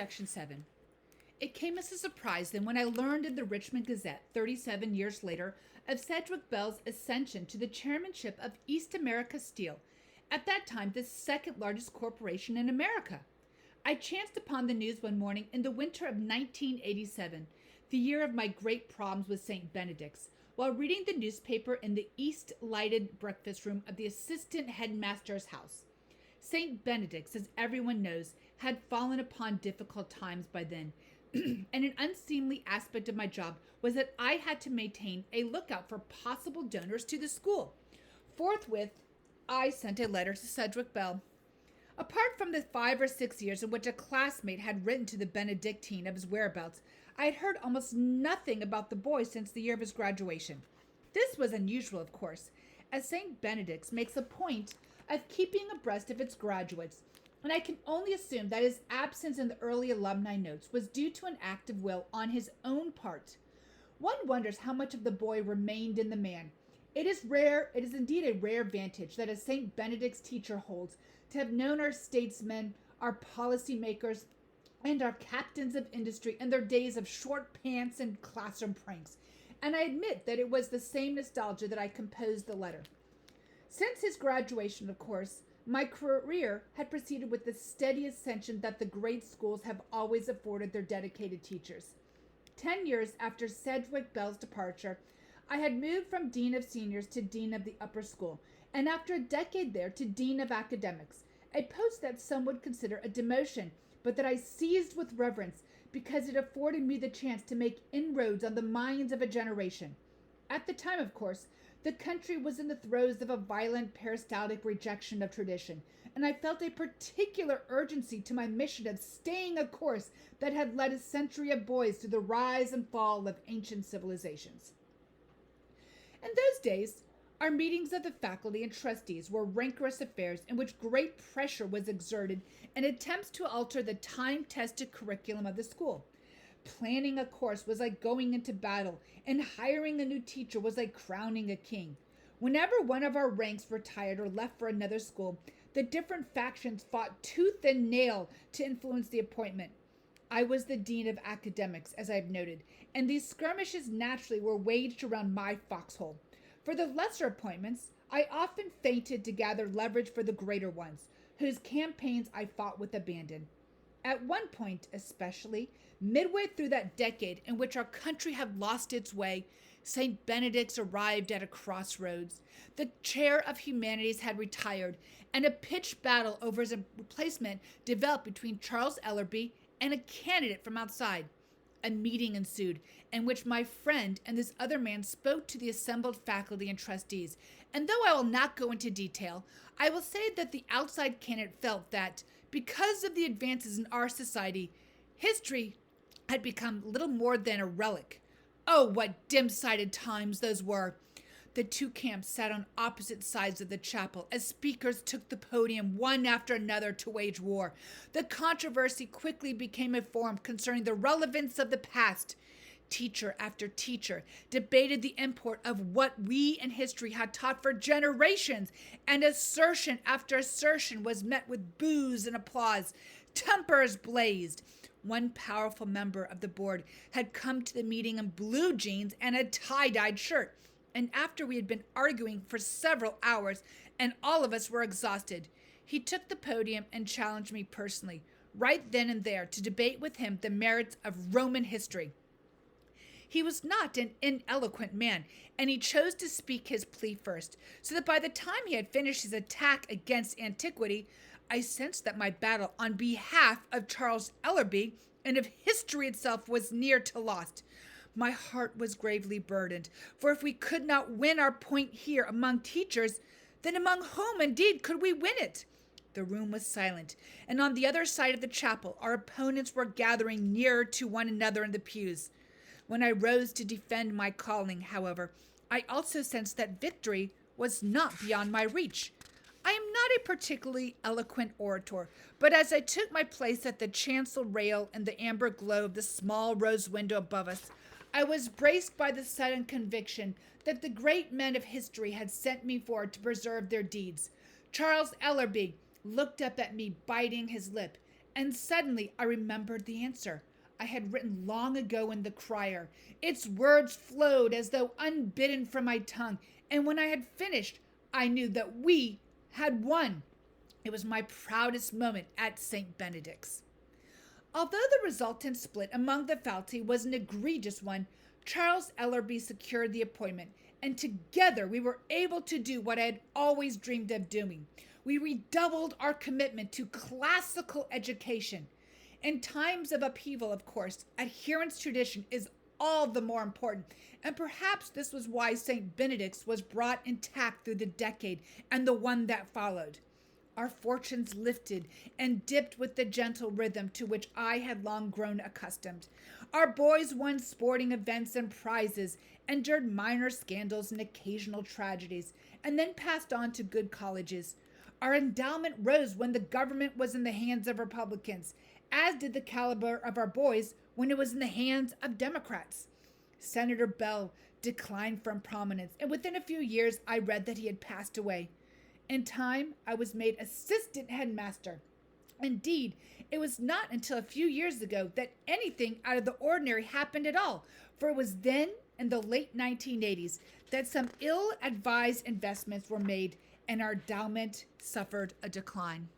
Section 7. It came as a surprise then when I learned in the Richmond Gazette 37 years later of Sedgwick Bell's ascension to the chairmanship of East America Steel, at that time the second largest corporation in America. I chanced upon the news one morning in the winter of 1987, the year of my great problems with St. Benedict's, while reading the newspaper in the east lighted breakfast room of the assistant headmaster's house. St. Benedict's, as everyone knows, had fallen upon difficult times by then, and an unseemly aspect of my job was that I had to maintain a lookout for possible donors to the school. Forthwith, I sent a letter to Sedgwick Bell. Apart from the 5 or 6 years in which a classmate had written to the Benedictine of his whereabouts, I had heard almost nothing about the boy since the year of his graduation. This was unusual, of course, as St. Benedict's makes a point of keeping abreast of its graduates, and I can only assume that his absence in the early alumni notes was due to an act of will on his own part. One wonders how much of the boy remained in the man. It is indeed a rare vantage that a St. Benedict's teacher holds, to have known our statesmen, our policy makers, and our captains of industry in their days of short pants and classroom pranks, and I admit that it was the same nostalgia that I composed the letter. Since his graduation, of course, my career had proceeded with the steady ascension that the great schools have always afforded their dedicated teachers. 10 years after Sedgwick Bell's departure, I had moved from Dean of Seniors to Dean of the Upper School, and after a decade there to Dean of Academics, a post that some would consider a demotion, but that I seized with reverence because it afforded me the chance to make inroads on the minds of a generation. At the time, of course, the country was in the throes of a violent peristaltic rejection of tradition, and I felt a particular urgency to my mission of staying a course that had led a century of boys through the rise and fall of ancient civilizations. In those days, our meetings of the faculty and trustees were rancorous affairs in which great pressure was exerted in attempts to alter the time-tested curriculum of the school. Planning a course was like going into battle, and hiring a new teacher was like crowning a king. Whenever one of our ranks retired or left for another school, the different factions fought tooth and nail to influence the appointment. I was the dean of academics, as I have noted, and these skirmishes naturally were waged around my foxhole. For the lesser appointments, I often feinted to gather leverage for the greater ones, whose campaigns I fought with abandon. At one point, especially, midway through that decade in which our country had lost its way, St. Benedict's arrived at a crossroads. The chair of humanities had retired, and a pitched battle over his replacement developed between Charles Ellerby and a candidate from outside. A meeting ensued, in which my friend and this other man spoke to the assembled faculty and trustees, and though I will not go into detail, I will say that the outside candidate felt that, because of the advances in our society, history had become little more than a relic. Oh, what dim-sighted times those were! The two camps sat on opposite sides of the chapel as speakers took the podium one after another to wage war. The controversy quickly became a forum concerning the relevance of the past. Teacher after teacher debated the import of what we in history had taught for generations, and assertion after assertion was met with boos and applause. Tempers blazed. One powerful member of the board had come to the meeting in blue jeans and a tie-dyed shirt, and after we had been arguing for several hours and all of us were exhausted, he took the podium and challenged me personally, right then and there, to debate with him the merits of Roman history. He was not an ineloquent man, and he chose to speak his plea first, so that by the time he had finished his attack against antiquity, I sensed that my battle on behalf of Charles Ellerby and of history itself was near to lost. My heart was gravely burdened, for if we could not win our point here among teachers, then among whom indeed could we win it? The room was silent, and on the other side of the chapel our opponents were gathering nearer to one another in the pews. When I rose to defend my calling, however, I also sensed that victory was not beyond my reach. I am not a particularly eloquent orator, but as I took my place at the chancel rail in the amber glow of the small rose window above us, I was braced by the sudden conviction that the great men of history had sent me forward to preserve their deeds. Charles Ellerby looked up at me, biting his lip, And suddenly I remembered the answer I had written long ago in the crier. Its words flowed as though unbidden from my tongue, and when I had finished, I knew that we had won. It was my proudest moment at St. Benedict's. Although the resultant split among the faculty was an egregious one, Charles Ellerby secured the appointment, and together we were able to do what I had always dreamed of doing. We redoubled our commitment to classical education. In times of upheaval, of course, adherence to tradition is all the more important, and perhaps this was why St. Benedict's was brought intact through the decade and the one that followed. Our fortunes lifted and dipped with the gentle rhythm to which I had long grown accustomed. Our boys won sporting events and prizes, endured minor scandals and occasional tragedies, and then passed on to good colleges. Our endowment rose when the government was in the hands of Republicans, as did the caliber of our boys when it was in the hands of Democrats. Senator Bell declined from prominence, and within a few years I read that he had passed away. In time, I was made assistant headmaster. Indeed, it was not until a few years ago that anything out of the ordinary happened at all, for it was then, in the late 1980s, that some ill advised investments were made and our endowment suffered a decline.